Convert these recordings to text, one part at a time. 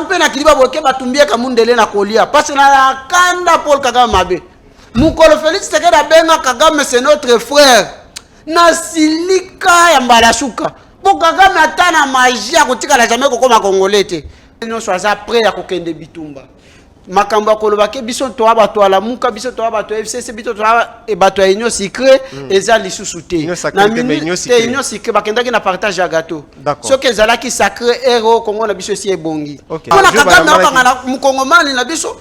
mpe na kiliba boke batumbie kamundele na kolia parce na kanda Paul Kagame mabe mukolo Félix Tshisekedi abenga Kagame c'est notre frère na silika ya mbalashuka po Kagame atana magia kotika la jamais kokoma congolais te nous sois prêt à kokende bitumba makambo koloba ke biso to abato ala muka biso to abato FCC biso to abato union secret eza lisusu te na union secret bakendaki na partage ya gâteau ce que zala ki sacré héros Congo na biso si ebongi pona Kagame akanga mukongomani na biso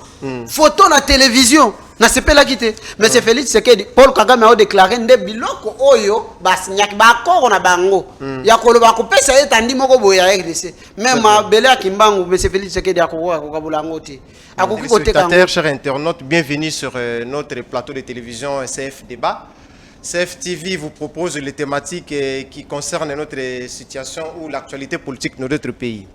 photo na télévision na sepela kité mais c'est Félix Tshisekedi Paul Kagame a déclaré nde biloko oyo basinyaki ba koro na bango ya koloba kopesa etandi moko boya RDC même bele akimbangu mais c'est Félix Tshisekedi akokoka kokabulango te akoki koteka. Chers internautes, bienvenue sur notre plateau de télévision CF Débat. CF TV vous propose les thématiques qui concernent notre situation ou l'actualité politique de notre pays.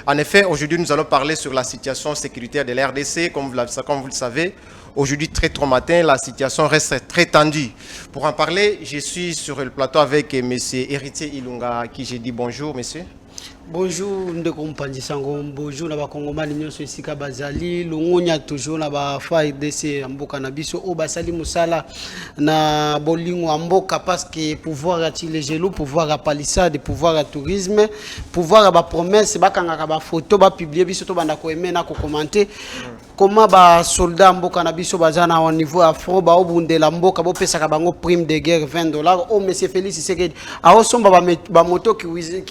En effet, aujourd'hui, nous allons parler sur la situation sécuritaire de la RDC. Comme vous le savez, aujourd'hui, très tôt matin, la situation reste très tendue. Pour en parler, je suis sur le plateau avec M. Héritier Ilunga, à qui j'ai dit bonjour, monsieur. Bonjour, bonjour na bakongomani nyonso esika bazali longonya toujours na ba FARDC mboka na biso o basali musala na bolingo mboka parce que pouvoir attirer jelo pouvoir à palissade pouvoir à tourisme pouvoir à ba promesse bakanga ba photo ba publier biso to banda ko aimer na ko commenter comment ba soldat mboka na biso bazana au niveau afro ba obundela mboka bo pesa ka bango prime de guerre $20 o monsieur Félix Tshisekedi a osomba ba moto ki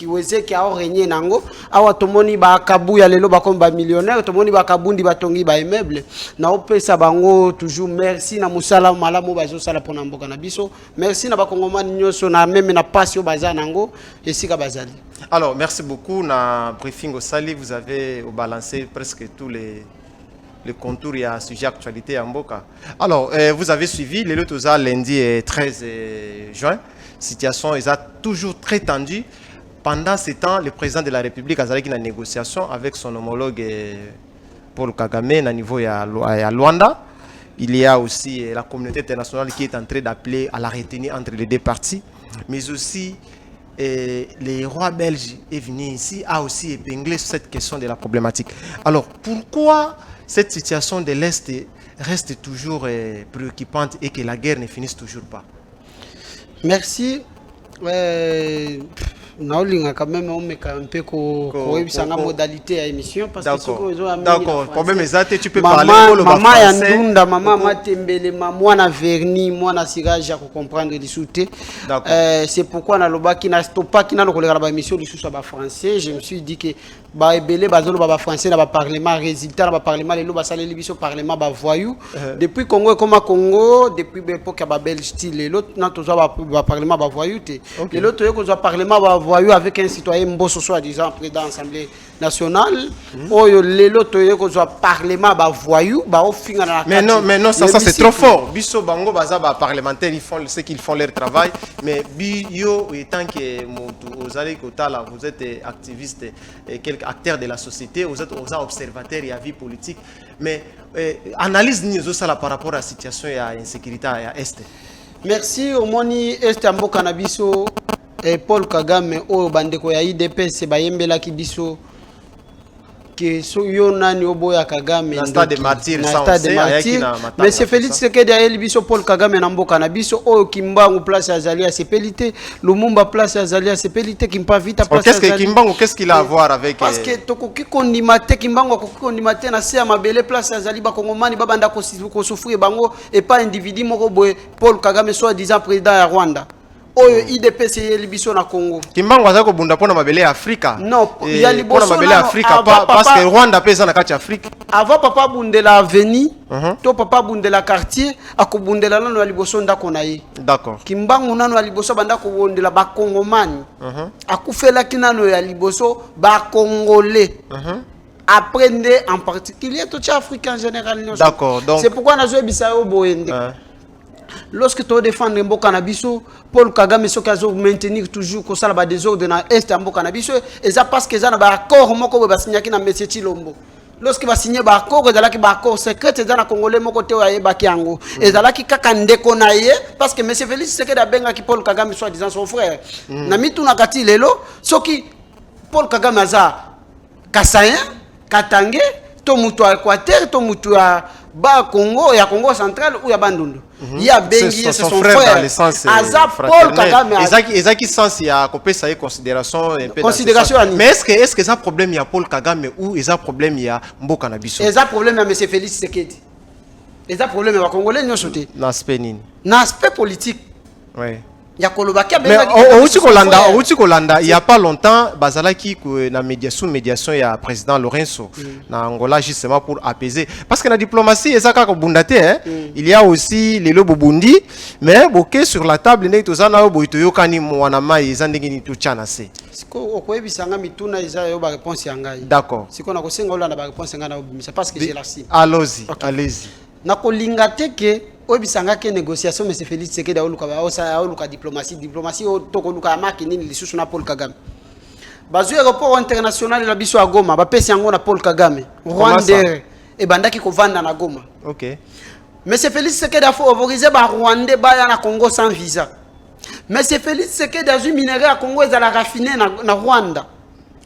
weze ki a régner nango awa tomoni ba kabuya lelo ba comme ba millionnaire tomoni ba kabundi batongi ba immeuble na opesa bango toujours merci na musala malamu bazo sala pona mboka na biso merci na bakongomani nyoso na même na passion baza nango esika bazali. Alors merci beaucoup na briefing au Sali vous avez balancé presque tous les contours et à sujet actualité à Mboka. Alors vous avez suivi les Lotosa lundi 13 juin situation est toujours très tendue. Pendant ce temps, le président de la République a eu une négociation avec son homologue Paul Kagame au niveau de Luanda. Il y a aussi la communauté internationale qui est en train d'appeler à la retenue entre les deux parties. Mais aussi, le roi belge est venu ici, a aussi épinglé cette question de la problématique. Alors, pourquoi cette situation de l'Est reste toujours préoccupante et que la guerre ne finisse toujours pas? Merci. Naolinga quand même on met un peu la modalité à émission parce que d'accord problème exact tu peux parler maman ya ndunda maman matembele maman na verni moi na sirage à comprendre les soutés c'est pourquoi na lobaki na stopa ki na lokolela ba émission du sous ba français je me suis dit que ba ebele bazolo ba français na ba parlement résultat na ba parlement les loba saleli biso parlement ba voyou depuis Congo comme Congo depuis époque ba belge style l'autre na tozo ba parlement ba voyou te l'autre yo ko parlement ba voyou avec un citoyen mbosso soi-disant président de l'Assemblée nationale oyo lelo toye ko zo parlement ba voyou ba ofinga na mais non ça c'est trop fort biso bango baza ba parlementaires ils font ce qu'ils font leur travail mais bio étant que vous allez kotala vous êtes activiste et quelques acteurs de la société vous êtes observateurs et avis politique mais analyse ni zo sala par rapport à la situation et à insécurité à est. Merci au moni est mboka na biso Paul Kagame o bandeko ya IDPS bayembela ki biso que so yonani oboya Kagame na stade de martyr mais c'est Félix Tshisekedi ya biso Paul Kagame na mboka na biso o Kimbangu place ya Zalia sepelité Lumumba place ya Zalia sepelité Kimpa Vita place ya Zalia. Kimbangu qu'est-ce qu'il a à voir avec parce que tokoki kondimate Kimbangu akoki kondimate na se ya mabele place ya Zalia ba kongomani ba banda ko souffrir bango et pas individu moko boye Paul Kagame soit disant président ya Rwanda oyo IDPS libiso na Congo. Kimbangu aza ko bunda pona mabele ya Afrika. Non, ya liboso na mabele ya Afrika parce que Rwanda pesa na kati Afrika. Avant papa bundela avenue, to papa bundela quartier, akobundela nano ya liboso ndako na ye. D'accord. Kimbangu nano ya liboso banda ko bundela ba Kongomani. Akufela kinano ya liboso ba Congolais. Apprendre en particulier tout africain en général. D'accord. Donc c'est pourquoi na zo ebisa yo boende. Lorsque tu défends Mboka na biso Paul Kagame so kazo maintenir toujours ko sala ba désordre na est Mboka na biso et ça parce que ça na ba accord moko ba signaki na Monsieur Chilombo lorsque ba signer ba accord ezalaki ba accord secret za na congolais moko te ya ba kiango ezalaki kaka ndeko na ye parce que Monsieur Félix Tshisekedi abenga ki Paul Kagame soit disant son frère na mitu na kati lelo soki Paul Kagame aza Kassayen Katangé, to mutu à Équateur, to mutu à Bas Congo, ya Congo central ou ya Bandundu. Il y a Bengi, c'est son frère. Dans le sens Aza Paul Kagame. Ezaki sens il y a coupé ça considération un peu. Considération. Mais est-ce que ça problème il y a Paul Kagame ou il y a problème il y a Mboka na biso? Il y a problème il y a M. Félix Tshisekedi. Il y a problème il y a Congolais nous sauté. L'aspect nini? L'aspect politique. Oui. Il y a Kolobaki. Mais au Kolanda, il n'y a pas longtemps, Bazalaki na médiation il y a président Lorenzo na Angola justement pour apaiser. Parce que la diplomatie, il y a aussi les lobes Burundi, mais boké sur la table, il y a tous les boitoyo kani mwanama izandingi ni tuchanase. Siko okoyebi sanga mituna iza yo ba réponse yangai. D'accord. Siko na kosenga ola na ba réponse yanga na obimisa parce que j'ai la cible. Allons-y, allez-y. Na kolinga teke oyebisanga ke négociation M. Félix Tshisekedi aoluka diplomatie toko luka maki nini lisusu na Paul Kagame. Bazu aéroport international la biso à Goma ba pesi yango na Paul Kagame. Rwandais et bandaki ko vanda na Goma. OK. M. Félix Tshisekedi a favoriser ba Rwandais ba na Congo sans visa. M. Félix Tshisekedi a eu minerai à Congo et à la raffiner na Rwanda.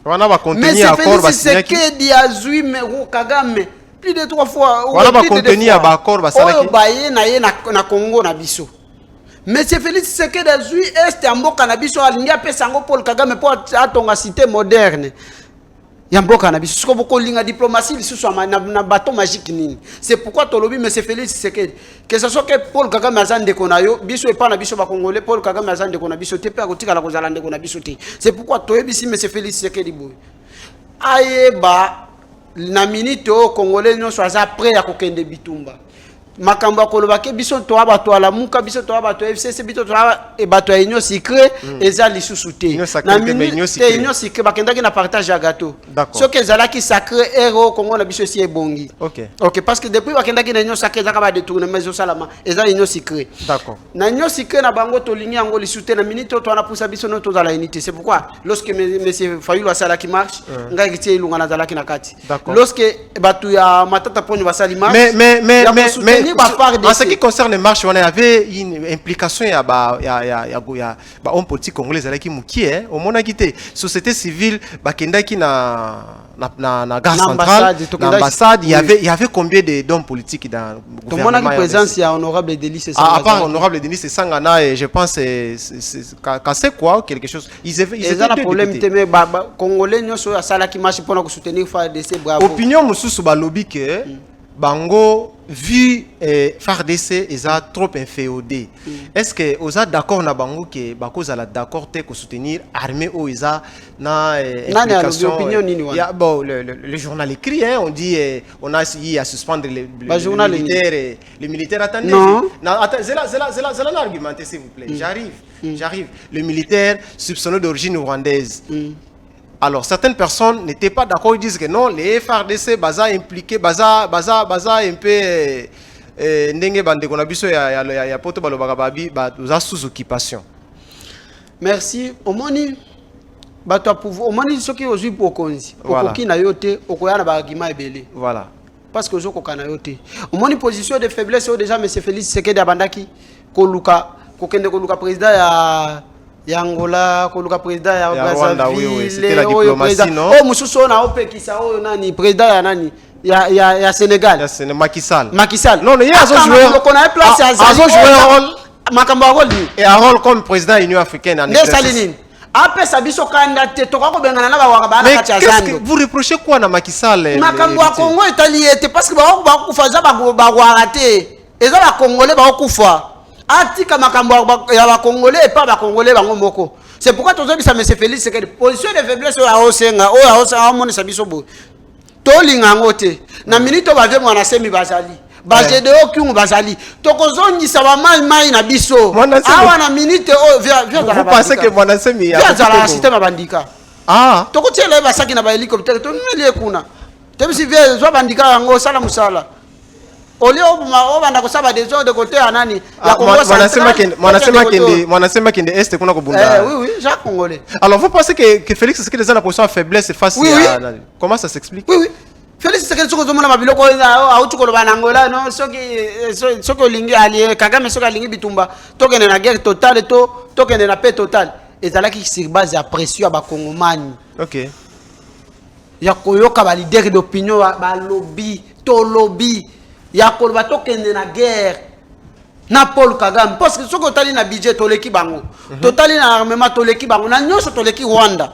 Wana ba M. contenir accord Félix Tshisekedi a eu Kagame plus de 3 fois. Voilà ba contenir ba accord ba salaki. Baye na ye na Congo na biso. Monsieur Félix Tshisekedi a eu est en mboka na biso alingi apesa ngo Paul Kagame pour atonga cité moderne. Ya mboka na biso. Siko boko linga diplomatie lisusu na bateau magique nini. C'est pourquoi tolobi Monsieur Félix Tshisekedi que ce soit que Paul Kagame azande konayo biso epa na biso ba congolais Paul Kagame azande kona biso te pe akotika la kozala ndeko na biso te. C'est pourquoi toyebisi Monsieur Félix Tshisekedi boy. Ayeba na minute o congolais nyonso aza prêt ya kokende bitumba makambo akoloba ke biso to abato ala muka biso to abato FCC biso to abato union secret eza lisusu te na minute union secret bakendaki na partage ya gâteau ce que ezalaki sacré héros Congo na biso si ebongi. OK parce que depuis bakendaki na union sacré ezaka ba détournement zo salama eza union secret. D'accord. Na union secret na bango to lingi yango lisusu te na minute to ana poussa biso no to za la unité. C'est pourquoi lorsque monsieur Fayulu asala qui marche ngai tie ilunga na zalaki na kati. Lorsque batu ya matata ponyo basali marche mais en ce qui concerne les marches, on avait une implication il y a homme politique congolais qui moukié au monde quitté société civile bakendaki na gare centrale l'ambassade il y avait combien d'hommes politiques dans le gouvernement. Ton présence il y a honorable Delis à part honorable Denis c'est Sangana et je pense c'est quoi quelque chose ils étaient un problème mais congolais nous sur la salle qui marche pour soutenir FARDC bravo opinion mususu ba lobby que bango vu FARDC ils a trop inféodé. Est-ce que vous êtes d'accord na bango que bako za la d'accord te ko soutenir armée au isa na implication bon le journal écrit hein, on dit on a essayé à suspendre les militaires attendez c'est là argumenté s'il vous plaît. J'arrive le militaire soupçonné d'origine rwandaise. Alors, certaines personnes n'étaient pas d'accord, ils disent que non, les FARDC, baza impliqués, baza un peu ndenge bande konabiso ya poto balobakababi baza sous occupation. Merci. Omoni bato pouvoir, omoni soki ozui pour konzi. Okoki na yote, okoya na ba argument ebele. Voilà. Parce que ozokoka na yote. Omoni position de faiblesse déjà monsieur Félix Tshisekedi abandaki koluka kokende koluka président ya Angola koluka président ya Brazzaville c'était la diplomatie non mususu na opekisa oyo nani président ya nani ya Sénégal ya Macky Sall non il y a un joueur qu'on a place à rôle makambo rôle et un rôle comme président Union africaine en Saline après ça biso candidat to ko bengana na ba waka ba na kati Qu'est-ce que vous reprochez quoi na Macky Sall makambo ya Congo italiete parce que ba kufa za ba warate eza ba congolais ba kufa atika makambo ya ba congolais et pas ba congolais bango moko. C'est pourquoi tous ça monsieur Félix c'est que position de faiblesse à osenga amone sabiso bo to linga ngote na minute ba ve mwana semi bazali baje de okyungu bazali tokozongisa ba mai na biso awa na minute vous pensez que mwana semi ya za système bandika tokotiela ba saki na ba hélicoptère to neli kuna tebisi vie zo bandika ngo sala musala olio obanda kosaba des autres de côté anani la Congo mwanasema kende est kuna kobunda oui Jacques Congolais. Alors vous pensez que Félix Tshisekedi est en position faiblesse face à comment ça s'explique? Oui Félix Tshisekedi soko zomona mabiloko autu koloba na Angola non soki olingi ali Kagame soki alingi bitumba tokende na guerre totale tokende na paix totale ezalaki sur base ya pression ya ba Congomani. OK. ya koyoka ba leader d'opinion ba lobby to lobby ya koloba tokende na guerre na Paul Kagame parce que ce que totali na budget toleki bango totali na armement toleki bango na nyonso toleki Rwanda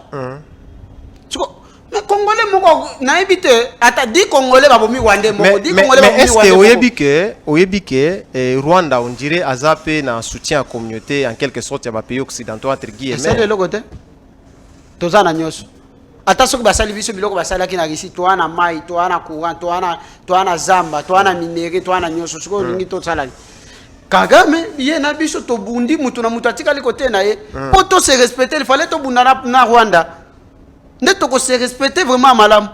mais Congolais moko na ebite ata di Congolais babomi Rwanda moko di Congolais babomi Rwanda. Est-ce que oyebi que Rwanda on dirait azape na soutien à communauté en quelque sorte ya ba pays occidentaux entre guillemets. C'est le logo te tozana nyonso ata soki basali biso biloko basalaki na Russie to ana mai to ana courant to ana zamba to ana minéraux to ana nyonso siko lingi to salali Kagame ye na biso to bundi mutu na mutu atikali kote na ye po to se respecter il fallait to bunda na Rwanda ne to ko se respecter vraiment malam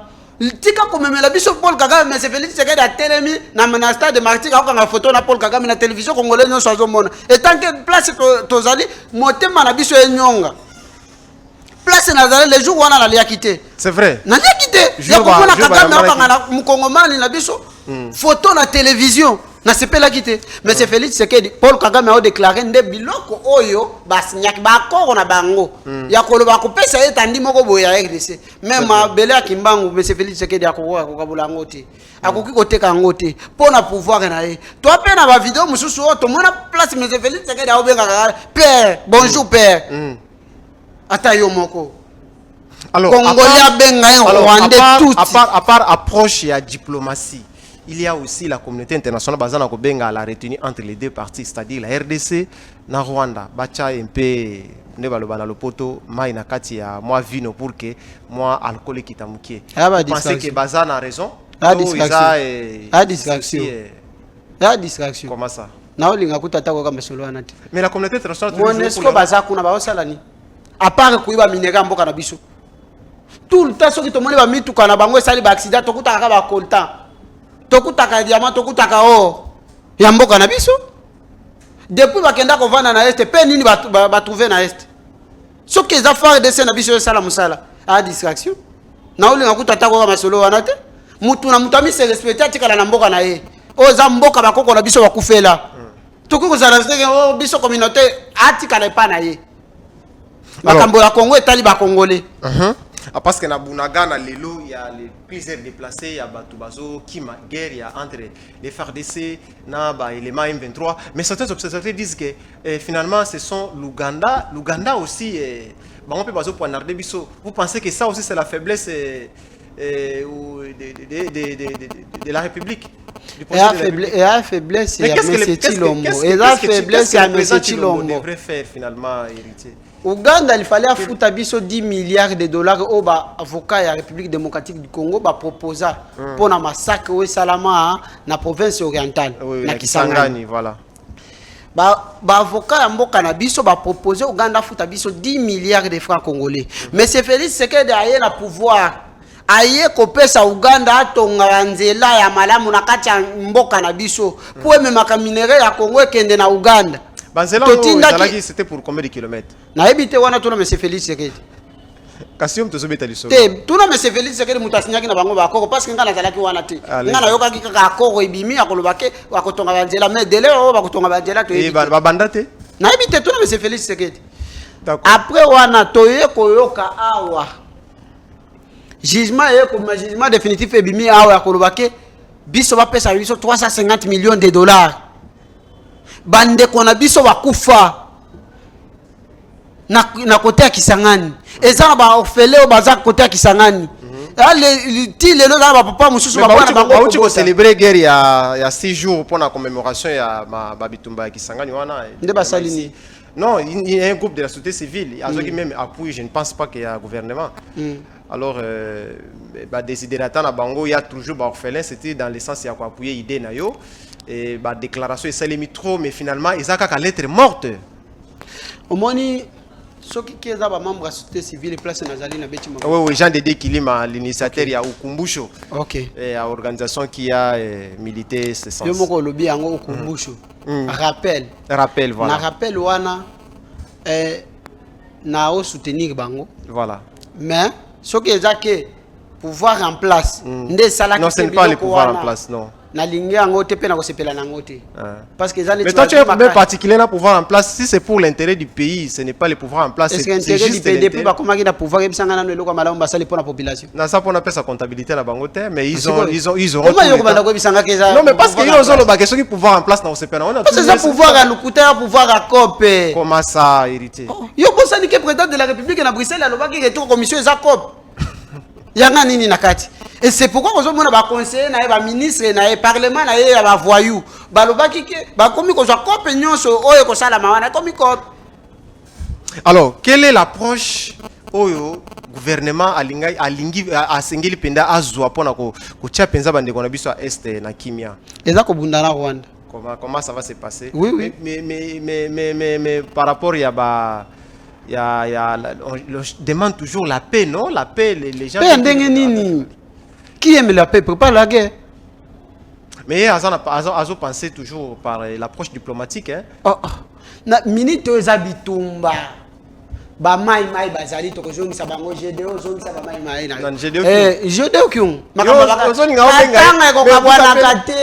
tika komemela biso Paul Kagame mais c'est Félix Tshisekedi a telemi na stade de Martyrs ka nga photo na Paul Kagame na télévision congolaise nyonso azomona et tant que place tozali motema na biso enyonga place nazali les jours wana na lia quitté c'est vrai na lia quitté ya komona Kagame akanga mukongomani na biso photo na télévision na sepela quitté mais c'est Félix Tshisekedi Paul Kagame a déclaré nde biloko oyo basinyaki ba koro na bango ya koloba kopesa etandi moko boya RDC même bele ya kimbangu mais c'est Félix Tshisekedi akoko akokabula ngoti akoki koteka ngoti pona pouvoir na ye to apena ba vidéo mususu to mona place mais c'est Félix Tshisekedi a obenga père bonjour père ata yo moko alors Congolais benga Rwandais tout à part approche ya diplomatie il y a aussi la communauté internationale basée na kobenga la retenue entre les deux parties c'est-à-dire la RDC na Rwanda bacha un peu ne baloba na lopoto mai na kati ya moi vino pour que moi alcool kitamukie pensez que baza na raison distraction comment ça na olinga kutata ko kama solo anati mais la communauté internationale monesco baza kuna ba osalani à part kuiba minera mboka na biso tout le temps soki to moni ba mituka na bango esali ba accident to kutaka ba coltan tokutaka diamant tokutaka or ya mboka na biso depuis bakenda kovanda na este pe nini ba trouver na este soki eza fare de na biso sala musala a distraction na olinga kutata ko kama solo wana te mutu na mutami se respecter atikala na mboka na ye oza mboka bakoko na biso bakufela toki kozala steke o biso communauté atikala pa na ye makambo ya Congo etali ba congolais parce que na Bunagana lelo il y a les plusieurs déplacés il y a Batubazo qui ma guerre il y a entre les FARDC na ba éléments M23 mais certains observateurs disent que finalement ce sont l'Ouganda aussi on peut bazo poignarder biso vous pensez que ça aussi c'est la faiblesse de la République et la faiblesse il y a Monsieur Chilombo devrait faire finalement héritier Ouganda il fallait foutre biso 10 milliards de dollars au avocat ya République démocratique du Congo ba proposa pour na massacre au Salama na province orientale na Kisangani voilà ba avocat ya mboka na biso ba proposer Ouganda foutre biso 10 milliards de francs congolais mais c'est Félix Tshisekedi aye na pouvoir aye kopesa Uganda atonga nzela ya malamu na kati ya mboka na biso pour ememaka minere ya Congo ekende na Uganda c'était pour combien de kilomètres na ebite wana tuna monsieur Félix Tshisekedi kasium tozobeta liso te tuna monsieur Félix Tshisekedi mutasinyaki na bango ba koko parce que ngana zalaki wana te ngana yoka kika akoko ibimi akolobake wakotonga banzela mais délai o bakotonga banzela to e ba banda te na ebite tuna monsieur Félix Tshisekedi après wana toye koyoka awa jugement jugement définitif ebimi awa akolobake biso ba pesa biso 350 millions de dollars bande kona biso bakufa na kote ya Kisangani eza ba orphelin baza kote ya Kisangani ti lelo na ba papa mususu ba bana bango ko célébrer guerre ya 6 jours pour la commémoration ya ba bitumba ya Kisangani wana nde basalini non il y a un groupe de la société civile qui même appuie je ne pense pas qu'il y a un gouvernement alors ba desiderata na bango il y a toujours ba orphelin c'était dans le sens ya ko appuyer idée na yo et bah déclaration et ça les trop mais finalement ils ont qu'à lettre morte au moni ceux qui est ba membre de la société civile place nazali na beti oui oui Jean Dédé Kilima l'initiateur ya Ukumbusho OK et à organisation qui a milité ce sens yo moko lobi yango Ukumbusho rappel voilà na rappel wana na o soutenir bango voilà mais ceux qui est pouvoir en place non c'est pas le pouvoir en place non na lingi yango te pe na ko sepela na ngote. Parce que mais toi tu es même particulier na pouvoir en place, si c'est pour l'intérêt du pays, ce n'est pas le pouvoir en place, c'est l'intérêt du pays depuis ba komaki na pouvoir et bisanga na eloko malamu basali pour la population. Na ça pour na sa comptabilité na bango te, mais ils ont comment yo ko ko bisanga keza. Non mais parce qu'ils ont le baguette qui pouvoir en place na sepela on a tout ça pouvoir à lukuta pouvoir à COP. Comment ça hérité? Yo bosani ke président de la République na Bruxelles alobaki retour commission za COP. Yanga nini nakati. Et c'est pourquoi on a ba conseiller na ba ministre na parlement na ya ba voyou. Ba lobaki ke ba komi ko za COP nyonso oyo ko sala mawana komi COP. Alors, quelle est l'approche oyo gouvernement alingi asengeli penda azwa pona ko tia penza bande ko na biso est na kimia. Eza ko bunda na Rwanda. Comment ça va se passer? Oui. Mais par rapport on demande toujours la paix, non? La paix, les gens... Paix, qui aime la paix prépare la guerre. Mais ils ont pensé toujours par l'approche diplomatique. Hein? Na minute aux habitumba. Ba mai bazali to kozongisa bango GDO zongisa ba mai na. GDO kyung. Makamba tanga ko kabwana kate.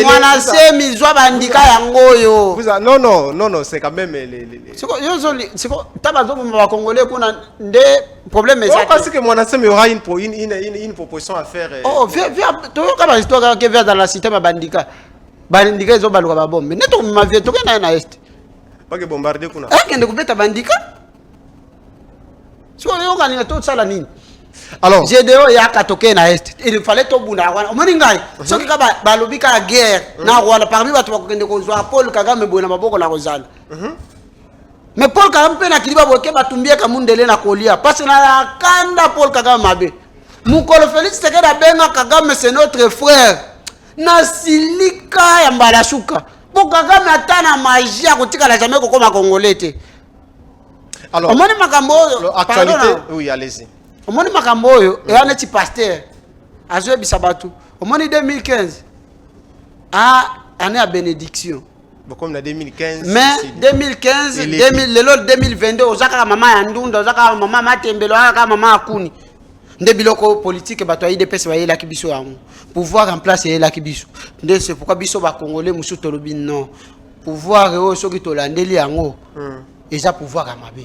Mwana semi zwa bandika yango yo. Non, c'est quand même les c'est quoi tabazo ba congolais kuna nde problème exact. Parce que mwana semi aura une proposition à faire. Viens to ka ba histoire que vers dans la cité ba bandika. Bandika zo baluka ba bombe. Neto ma vie to kana na est. Pas que bombarder kuna. Kende kubeta bandika. Alors, GDO ya katoke na est. Il fallait to bunda wana. Omoni ngai. Soki ka ba lobika la guerre na Rwanda parmi batu ba kokende ko zwa Paul Kagame bona maboko na kozala. Mais Paul Kagame pe na kiliba boke batumbie ka mundele na kolia. Parce na kanda Paul Kagame mabe. Mukolo Félix Tshisekedi abenga Kagame c'est notre frère. Na silika ya mbalashuka. Bo Kagame atana magia kotika la jamais kokoma congolais te. Alors, actualité, oui, allez-y. Au moins, Makamboyo, et un petit pasteur, à Zoé Bissabatou, au moins 2015, année à bénédiction. Comme en 2015. Mais 2015, 2022, aux Zaka Maman Andunda, aux Zaka Maman Matembelo, aux Zaka Maman Akuni. Des biloko politiques, batoyi des personnes la kibiso pouvoir remplacer la kibiso. C'est pourquoi biso ba congolais musu tolobi non. Pouvoir eo soki tolandeli yango. Et ça pouvoir amabe.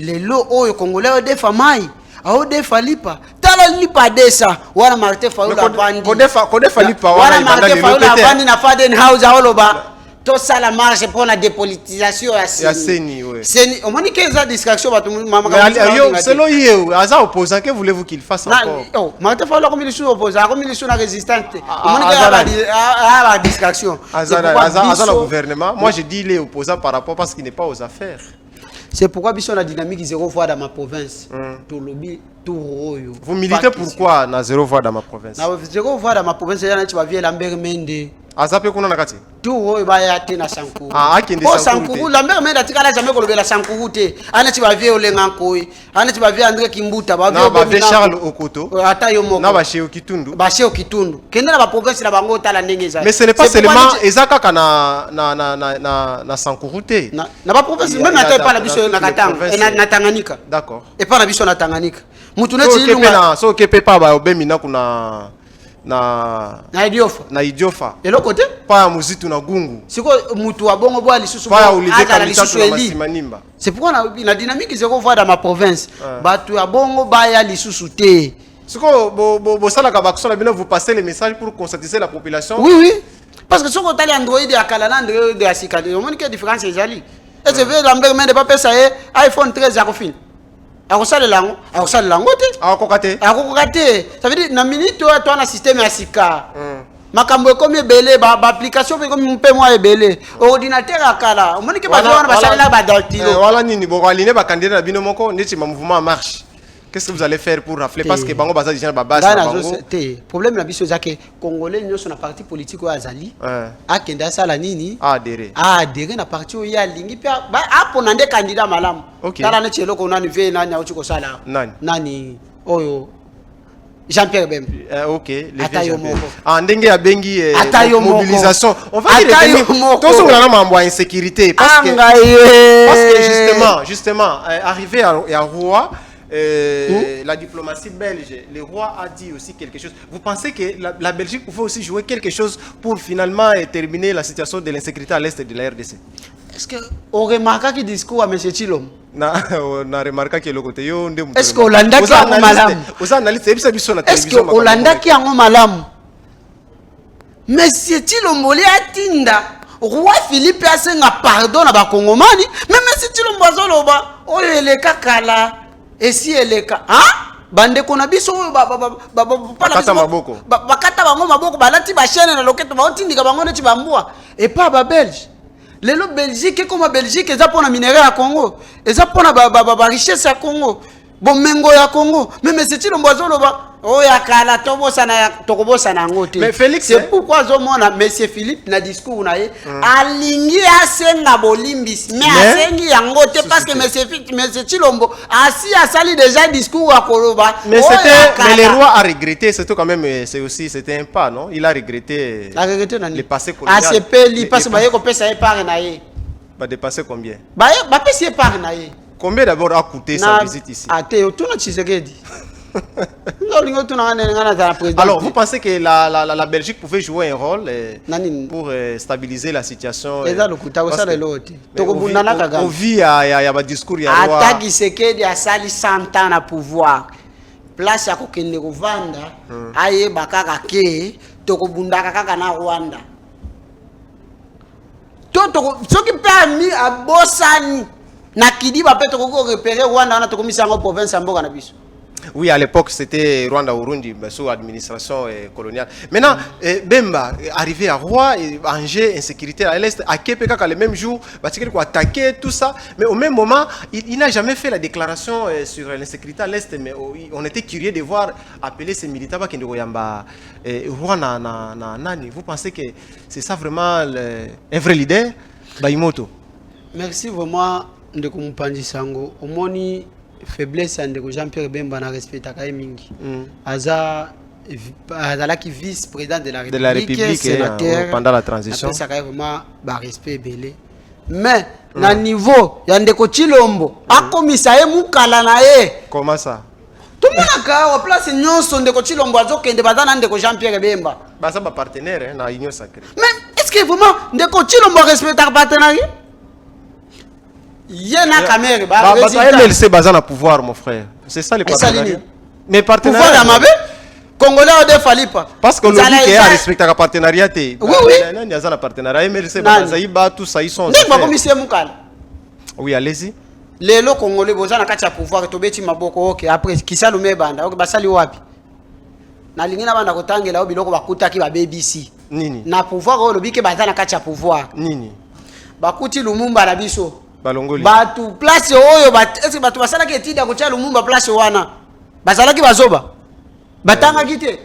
Les lots au congolais de famille, au de falipa. Tala lipa desa, wana Martin Fayoula bandi. Kode falipa wana Martin Fayoula bandi na Faden House a holoba. Tout ça la marche pour la dépolitisation à Seni. Seni, au moins 15 ans de distraction ba tout maman. Mais selon you, aza opposant que voulez-vous qu'il fasse encore? Oh, Martin Fayoula comme il est opposant, comme il est la résistante. Au moins la distraction. Aza le gouvernement. Moi je dis il est opposant par rapport parce qu'il n'est pas aux affaires. C'est pourquoi Bisson la dynamique zéro voix dans ma province. Vous militez pourquoi na zéro voix dans ma province? Na zéro voix dans ma province, il y a un vie Lambert Mende. Azape kuna nakati? Tout va y aller na Sankuru. Akende Sankuru. Lambert Mende atikala jamais ko lobela Sankuru te. Ana ti ba vie Olenga Nkoi. Ana ti ba vie André Kimbuta. Ba vie Charles Okoto. Ata yo moko. Na ba Cheo Kitundu. Ba Cheo Kitundu. Kende na ba province na bango tala ndenge za. Mais ce n'est pas seulement ezaka kana na Sankuru te. Na ba province même na ta pas la biso na Katanga na Tanganyika. D'accord. Et pas la biso na Tanganyika. Mutu neti ilunga. So kepe pa ba obemina kuna na idiofa elo côté pa ya muzitu na gungu siko mutu wa bongo bwa lisusu pa ya ulizeka lisusu eli c'est pourquoi na dynamique zéro voix dans ma province batu ya bongo ba ya lisusu te siko bo sala ka bakusala bino vous passez les messages pour conscientiser la population. Oui parce que soko tali Android ya kala na Android ya sikade on monike différence ezali et je veux Lambert Mende pas pesa iPhone 13 ya kofin akosala lango te akokate ça veut dire na minute to na système ya sika makambo comme belé ba application comme mpe moi belé ordinateur akala omoni ke ba wana basala ba daltilo wala nini boko aline ba candidat na bino moko ndeti ma mouvement en marche. Qu'est-ce que vous allez faire pour rafler parce que bango baza déjà ba base na bango problème na biso zake congolais nyoso na parti politique o azali akenda sala nini adere na parti o ya lingi pe ba apona nde candidat malamu tala ne chelo ko nani ve nani auchi ko sala nani oyo Jean-Pierre Bemba. OK, les ndenge ya bengi mobilisation. On va dire que tous on a mambo insécurité parce que justement arrivé à roi la diplomatie belge, le roi a dit aussi quelque chose. Vous pensez que la Belgique pouvait aussi jouer quelque chose pour finalement terminer la situation de l'insécurité à l'est de la RDC? Est-ce que on remarque que discours à M. Chilom? On a remarqué que le côté est-ce que Hollanda qui a un malam? Est-ce que Hollanda qui a un malam? Monsieur Chilomboli a tinda. Roi Philippe a fait un pardon à Bakongomani. Mais Monsieur Chilombo Zoloba, oh il est kakala. Et si elle est ka, hein? Bande konabiso bakata maboko. Bakata bango maboko balati ba chaîne na loketo ba otindika bango neti bambua. Et pas ba Belge. Lelo Belgique comme Belgique eza pona minerai ya Congo. Eza pona ba richesse ya Congo. Bomengo ya Congo. Même c'est Chilombo Zoloba. Oh ya kala tobosana ya tokobosana ngote. Mais Félix, c'est pourquoi zomona monsieur Philippe na discours na ye alingi asenga bolimbisi mais asengi yango te parce que monsieur Chilombo asi asali déjà discours à Koloba. Mais mais le roi a regretté, c'était quand même c'était un pas, non? Il a regretté le passé colonial. Ah c'est peli parce que baye ko pesa épargne na ye. Ba dépasser combien? Ba pesa épargne na ye. Combien d'abord a coûté sa visite ici? Ah te tu na Tshisekedi. Alors, vous pensez que la Belgique pouvait jouer un rôle pour stabiliser la situation? Au vu, il y a un discours. Attaque Tshisekedi a sali 100 ans à pouvoir. Place ya kokende kovanda, aye bakaka ke, tokobundaka kaka na Rwanda. Soki permis a bosani na Kidiba pe toko repérer Rwanda na tokomisa ngo province ya mboka na biso. Oui, à l'époque, c'était Rwanda-Urundi, sous administration coloniale. Maintenant, Bemba, arrivé à Roi, Angers, insécurité à l'Est, à Kepeka, le même jour, il a attaqué, tout ça. Mais au même moment, il n'a jamais fait la déclaration sur l'insécurité à l'Est. Mais on était curieux de voir appeler ces militaires qui ont Nani. Vous pensez que c'est ça vraiment un vrai leader? Baïmoto. Merci vraiment de comprendre Sango. Au moins, faiblesse de Jean-Pierre Bemba na respect à mingi. Aza qui vice-président de la République sénateur pendant la transition. Ça vraiment respect belé. Mais na niveau ya ndeko Chilombo akomisa ye mukala na ye. Comment ça? Tout le monde a au place nyonso ndeko Chilombo azokende bazana ndeko Jean-Pierre Bemba. Ba ça ba partenaire na union sacrée. Mais est-ce que vraiment ndeko Chilombo respecte ta partenaire? Yena Kamere ba MLC bazana pouvoir mon frère. C'est ça le partenariat. Mais partenariat pouvoir amabe Congolais ode falipa parce que le dit a respecté la partenariat. Oui oui. Nani azana partenariat MLC bazaiba tout ça ils sont. Ndeko bakomisie mukala. Oui, allez-y. Lelo Congolais bozana kati ya pouvoir tobeti maboko OK après kisalume banda OK basali wapi? Na lingina banda kotangela obiloko bakutaki ba BBC. Nini? Na pouvoir o lobike bazana kati ya pouvoir. Nini? Bakuti Lumumba na biso. Balongoli. Batu place oyo est-ce batu basala ki etida ko tia Lumumba place wana. Basala ki bazoba. Batanga kite.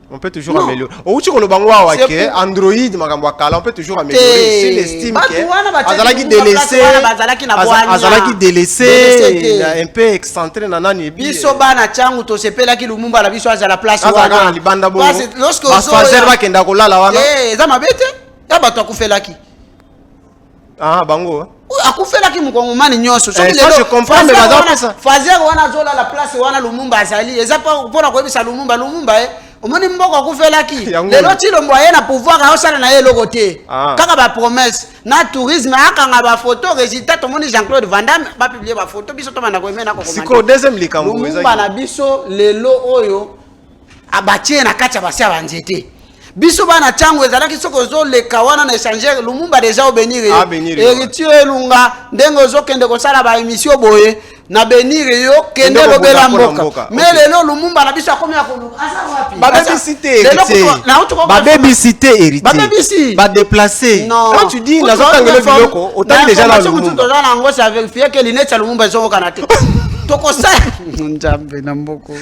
On peut toujours améliorer. Au tu ko bangwa wa ke Android makambo kala on peut toujours améliorer si l'estime que azalaki délaissé azalaki délaissé un peu excentré na nani biso bana changu to sepela ki Lumumba la biso azala place wana libanda bo fazer ba kenda ko lala wana eza mabete ya batu akufelaki bango akufelaki mukongomani nyonso ça je comprends mais bazana fazer wana zola la place wana Lumumba azali eza pona koyebisa Lumumba omoni mboko akufelaki lelo Chilombo ye na pouvoir aosala na ye eloko te kaka ba promesse na tourisme akanga ba photo résultat tomoni Jean-Claude Van Damme ba publier ba photo biso tomana ko emena ko komanda siko deuxième likambo Lumumba na biso lelo oyo abatie na kati ya basi banzete biso bana chango ezalaki soko zo le kawana na échanger Lumumba déjà obénir héritier lunga ndengo zo kende ko sala ba émission boye na benir yo kende lobela mboka mais lelo Lumumba na biso akomi akolu asa wapi babébicité héritier ba déplacer quand tu dis na zotangelo biloko otali déjà na Lumumba na ngo ça vérifier que l'inete Lumumba zo kanate tokosa njambe na mboko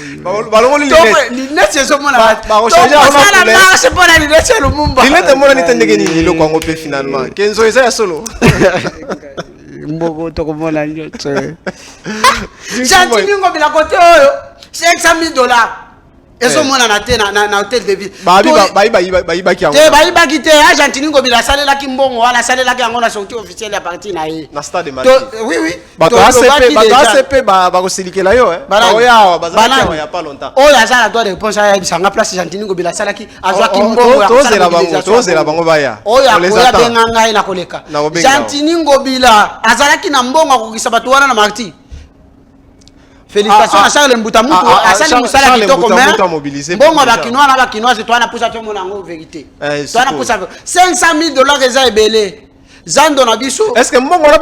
balongoli l'inete zo mona ba rechanger on a marche pour la l'inete Lumumba l'inete mona ni tendeke ni biloko ngo pe finalement kenzo eza ya solo mboko tokomona nyoto gentil mingo bila côté oyo $500,000 Ezo mona na te na hôtel de ville. Baïba qui a. Te baïba qui te Argentine ngobila salela ki mbongo wana salela ki ngona sortie officielle ya parti na ye. Na stade de match. Oui oui. Bato ACP ba ko silikela yo Oya bazala ya pas longtemps. Oh ya ça doit réponse ya bisanga place Argentine ngobila sala ki azwa ki mbongo. Tozela bango baya. Oh ya koya benga ina koleka. Argentine ngobila azala ki na mbongo akokisa bato wana na marti. Félicitations à Charles Mbouta Moutou, à Charles Moussala qui t'a mobilisé. Bon, on va Kinois, c'est toi, on a poussé à tout le monde en vérité. Toi, on a poussé à 500 000 $, les a ébélés. Zando na biso. Est-ce que moi, on a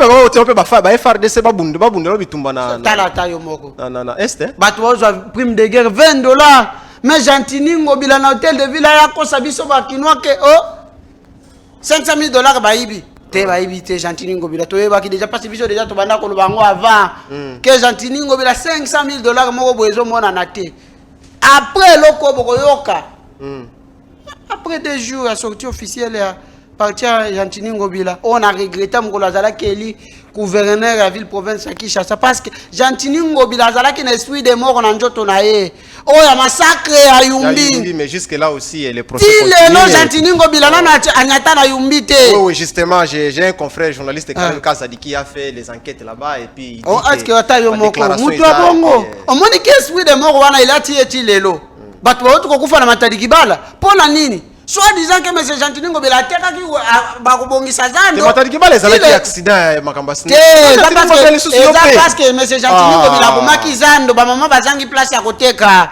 pas FRDC, babunde, bitumba na. Talata yo moko. Non, est-ce? Bato a prime de guerre $20. Mais Gentini ngobila na hôtel de ville ya kosa biso ba Kinois que oh 500 000 $ bayibi. Te bayibi te Gentini ngobila to yeba ki déjà parce biso déjà to banda ko bango avant que Gentini ngobila 500 000 $ moko boezo mona na te après loko boko yoka après 2 jours la sortie officielle ya partir Gentini ngobila on a regretté moko lazala keli gouverneur la ville province ya Kinshasa parce que Gentini ngobila lazala ki na esprit de mort na njoto na ye oh ya massacre ya Yumbi mais jusque là aussi les procès continue non Gentini ngobila na anyata na Yumbi te oui justement j'ai un confrère journaliste Kazadi qui a fait les enquêtes là-bas et puis il dit oh est-ce que ata yo moko mutu abongo omoni que esprit de mort wana il a tiré lelo bato ba otuko kufa na matadiki bala pona nini soit disant que monsieur Gentini ngobila teka ki ba kobongisa zando matadiki bala ezala ki accident makamba sine parce que monsieur Gentini ngobila komaki zando ba mama bazangi place ya koteka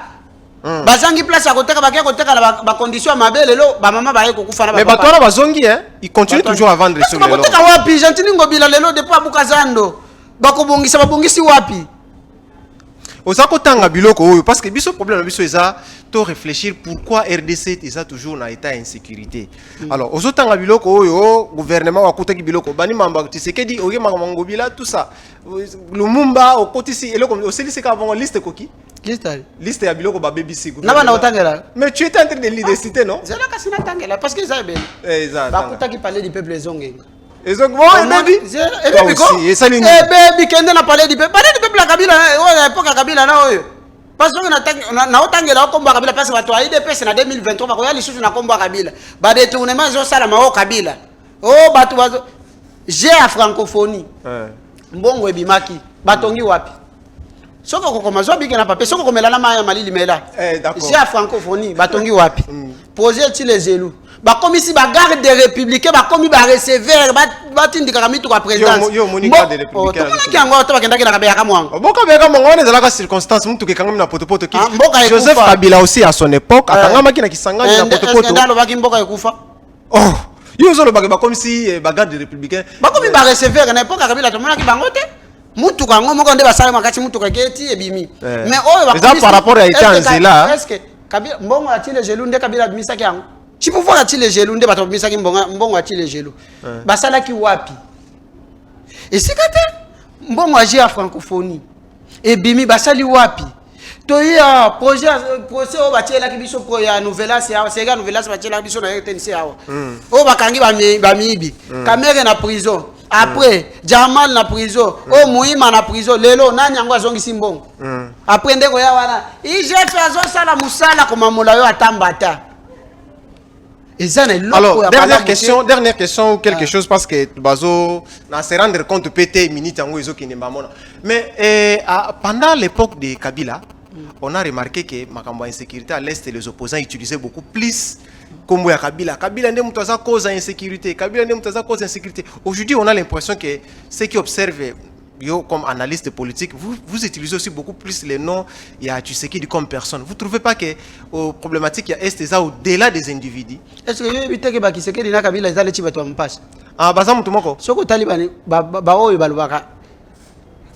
bazangi place ya koteka bakia koteka na ba condition mabele lo ba mama ba yeko kufa na ba mais bato na bazongi ils continuent toujours à vendre sur le koteka wapi Gentini ngobila lelo depuis abuka zando ba kobongisa babongisi wapi Osako tanga biloko oyo parce que biso problème biso eza to réfléchir pourquoi RDC eza toujours na état insécurité. Alors ozo tanga biloko oyo gouvernement wa kutaki biloko bani mamba Tshisekedi oye mangobila tout ça. Lumumba okotisi eloko oselisi ka avant liste koki liste ya biloko ba BBC na bana otangela. Mais tu étais en train de lire des cités non? Zela kasina tangela parce que ça ben. Ba kutaki parler du peuple zongenga. Et donc bon baby kende na parler du peuple la Kabila oyo époque Kabila na oyo parce que na otangela komba Kabila parce que bato a IDPS na 2023 bakoya lisusu na komba Kabila ba détournement zo sala ma Kabila oh bato bazo j'ai à francophonie mbongo ebimaki batongi wapi soko kokoma zo bige na papier soko komela na maya malili mela j'ai à francophonie batongi wapi poser ti les élus bakomi si ba garde des républicains bakomi ba recevoir batindika kamitu ka présidence yo monika des républicains to ngo to bakenda kila kabya kamwango boka beka mongo on ezalaka circonstance mutu ke kangami na potopoto ki Joseph Kabila aussi à son époque atangama ki na kisangani na potopoto ndalo baki mboka ekufa oh yo zo lo bakomi si ba garde des républicains bakomi ba recevoir na époque Kabila to monaki bango te mutu kango moko nde basala makati mutu ka geti ebimi mais oyo bakomi par rapport à état nzela est-ce que Kabila mbongo atile jelu nde Kabila bimisaki yango si pouvoir atile jelu nde bato bimisaki mbongo atile jelu basala ki wapi et c'est que mbongo aji à francophonie et bimi basali wapi to ya projet o batiela ki biso pro ya nouvelas ya c'est ga nouvelas batiela biso na RTNC awa o bakangi ba mibi Kamere na prison après Jamal na prison o Muima na prison lelo nani yango azongisi mbongo après ndeko ya wana IGF azo sala musala koma mola yo atambata. Alors, dernière question ou quelque chose parce que Bazo n'a se rendre compte PT minute en oiseau qui n'est pas mona. Mais pendant l'époque de Kabila, on a remarqué que Makambo insécurité à l'est les opposants utilisaient beaucoup plus comme Kabila. Kabila n'est pas cause d'insécurité. Kabila n'est pas cause d'insécurité. Aujourd'hui, on a l'impression que ceux qui observent yo, comme analyste politique, vous utilisez aussi beaucoup plus les noms il y a Tshisekedi comme personne. Vous ne trouvez pas que aux problématiques il y a est au-delà des individus? Est-ce que vous évitez que Tshisekedi na Kabila ezale chibato ampasse? Ah baza mutu moko. Soko talibani ba oyo balubaka.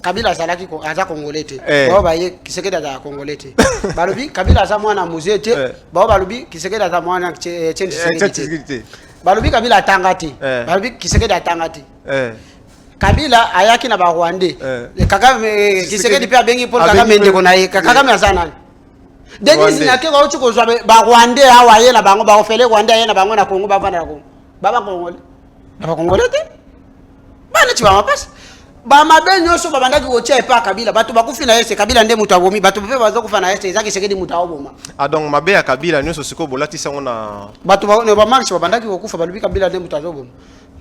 Kabila salaki ko aza congolais te. Ba ba ye Tshisekedi aza congolais te. Balobi Kabila aza mwana musée te. Ba balobi Tshisekedi aza mwana Tshisekedi. Balobi Kabila atanga te. Balobi Tshisekedi atanga te. Kabila ayaki na ba Rwandais Kagame Tshisekedi pe abengi Paul Kagame ndeko na ye Kagame azana Denis Nyakero uti ko zwa ba Rwandais awa ye na bango ba ofele Rwandais ye na bango na Congo ba vanda na Congo baba Congolais te bana ti ba mapasi ba mabe nyonso babandaki kotia epa Kabila bato bakufi na yese Kabila nde mutu abomi bato pe bazokufa na yese ezaki sekedi mutu aboma. Ah donc mabe ya Kabila nyonso siko bolatisa ngona bato ba marche babandaki kokufa balubi Kabila nde mutu azoboma.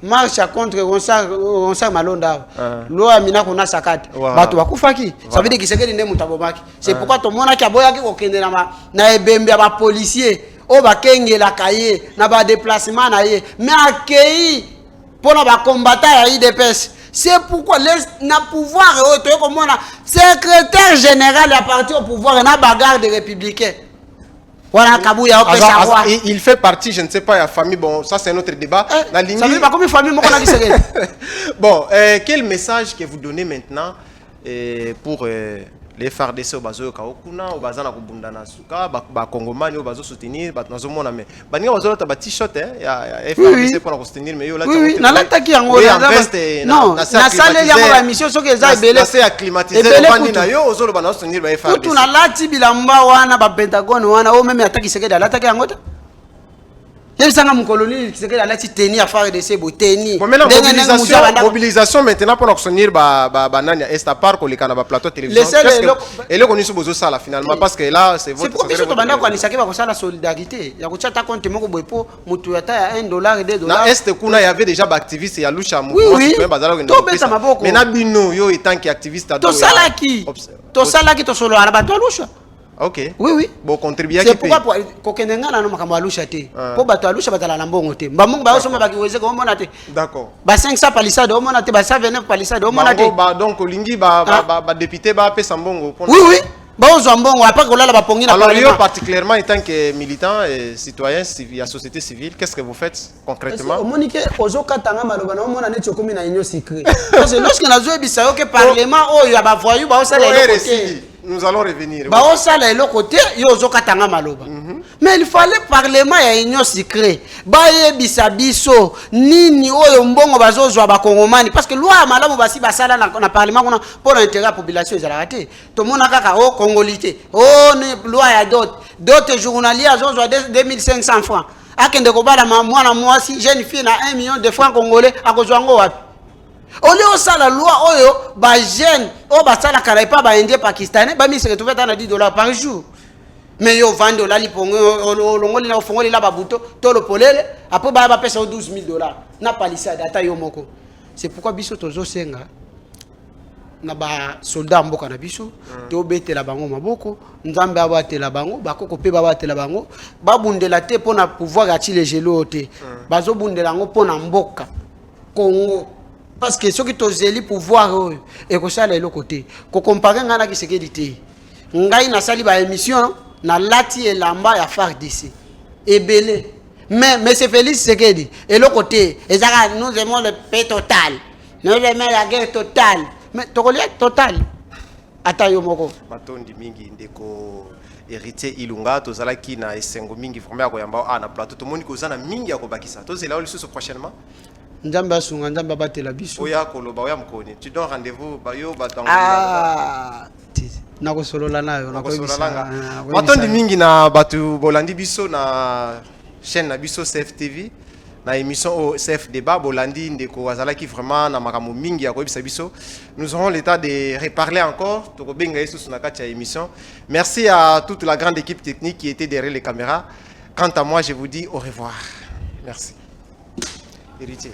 Marche contre on sa malonda. Loi mina kona sakati. Bato bakufaki. Ça veut dire que sekedi nde mutu abomaki. C'est pourquoi to mona ki aboyaki kokende na ebembe ba policier o bakengela kaye na ba déplacement na ye mais accueilli pour na ba combattant ya IDPS. C'est pourquoi na pouvoir comme on a secrétaire général à partir au pouvoir na bagarre des républicains. Voilà Kabouya savoir. Il fait partie, je ne sais pas, la famille. Bon, ça c'est un autre débat. Ça veut pas comme une famille moi on a dit c'est. Bon, quel message que vous donnez maintenant pour les FARDC au bazo kaokuna au bazana kubundana suka ba kongomani au bazo soutenir ba nazomona mais baninga bazo ta ba t-shirt ya FARDC pour soutenir mais yo là oui na lataki yango non na salle ya ma mission soki eza ebele c'est acclimatisé bandi na yo ozolo ba soutenir ba FARDC tout na lati bilamba wana ba Pentagone wana o même ataki sekeda lataki yango ta yebisanga mukoloni sekeda lati tenir FARDC bo tenir bon maintenant mobilisation maintenant pour soutenir ba nani est à part ko lekana ba plateau télévision et le connu sur bozo ça là finalement parce que là c'est votre c'est pour que banda ko anisaki ba ko sala solidarité ya ko chata compte moko boy po mutu ya ta ya $1 $2 na est kuna il y avait déjà ba activiste ya lusha mouvement citoyen bazala ko mais na bino yo étant qui activiste to salaki to solo ala ba to lusha. Ok. Oui. Bon, contribuer. C'est pourquoi kokenenga na no makambo alusha te. Po bato alusha batala na mbongo te. Mbamong ba osoma bakiweze ko mona te. D'accord. Ba 500 palissade o mona te, ba 129 palissade o mona te. Ba donc lingi ba député ba pesa mbongo. Oui. Ba ozo mbongo après ko lala ba pongi na. Alors yo particulièrement en tant que militant et citoyen civil, société civile, qu'est-ce que vous faites concrètement? Au monique ozo katanga maloba na mona ne tchokomi na union secret. Parce que lorsque nazo ebisa yo que parlement o yo ba voyou ba osala côté. Nous allons revenir. Bah on sala le côté yo zo katanga maloba. Mais il fallait parlement ya union secret. Ba yebisa biso nini oyo mbongo bazozwa ba kongomani parce que loi malamu basi basala na parlement kuna pour l'intérêt la population ezala raté. To mona kaka o congolité. Oh ne loi ya dot journalier azozwa 2500 francs. Akende ko bala mwana mwasi jeune fille na 1 million de francs congolais akozwa ngo wapi? Ole osala loi oyo ba jeune o ba sala kala pa ba indien pakistanais ba mi se retrouver dans $10 par jour. Mais yo vando la lipongo longoli na fongoli la babuto to lo polele après ba pesa $12,000 na palissade ata yo moko. C'est pourquoi biso tozo senga na ba soldat mboka na biso to betela bango maboko nzambe abatela bango bakoko pe babatela bango babundela te pona pouvoir ati les gelo te bazo bundela ngo pona mboka Congo. Parce que ceux qui ont zéli pouvoir et que ça les côté ko comparer ngana ki sécurité ngai na sali ba émission na lati et lamba ya FARDC ebele mais c'est Félix Sekedi et le côté ezaka nous aimons le paix total nous aimons la guerre totale mais tokolia total ata yo moko matondi mingi ndeko héritier Ilunga tozala ki na esengo mingi vraiment ko yamba na plateau to moni ko zana mingi ya ko bakisa to zela lisusu prochainement. Nzamba asunga nzamba batela biso oya koloba oya mkoni tu donnes rendez-vous bayo batango na ko solola nayo na ko bisa matondi mingi na batu bolandi biso na chaîne na biso CFTV na émission au CF débat bolandi ndeko azala ki vraiment na makambo mingi ya ko bisa biso nous aurons l'état de reparler encore to ko benga yesu na kati ya émission. Merci à toute la grande équipe technique qui était derrière les caméras. Quant à moi je vous dis au revoir. Merci. Héritier.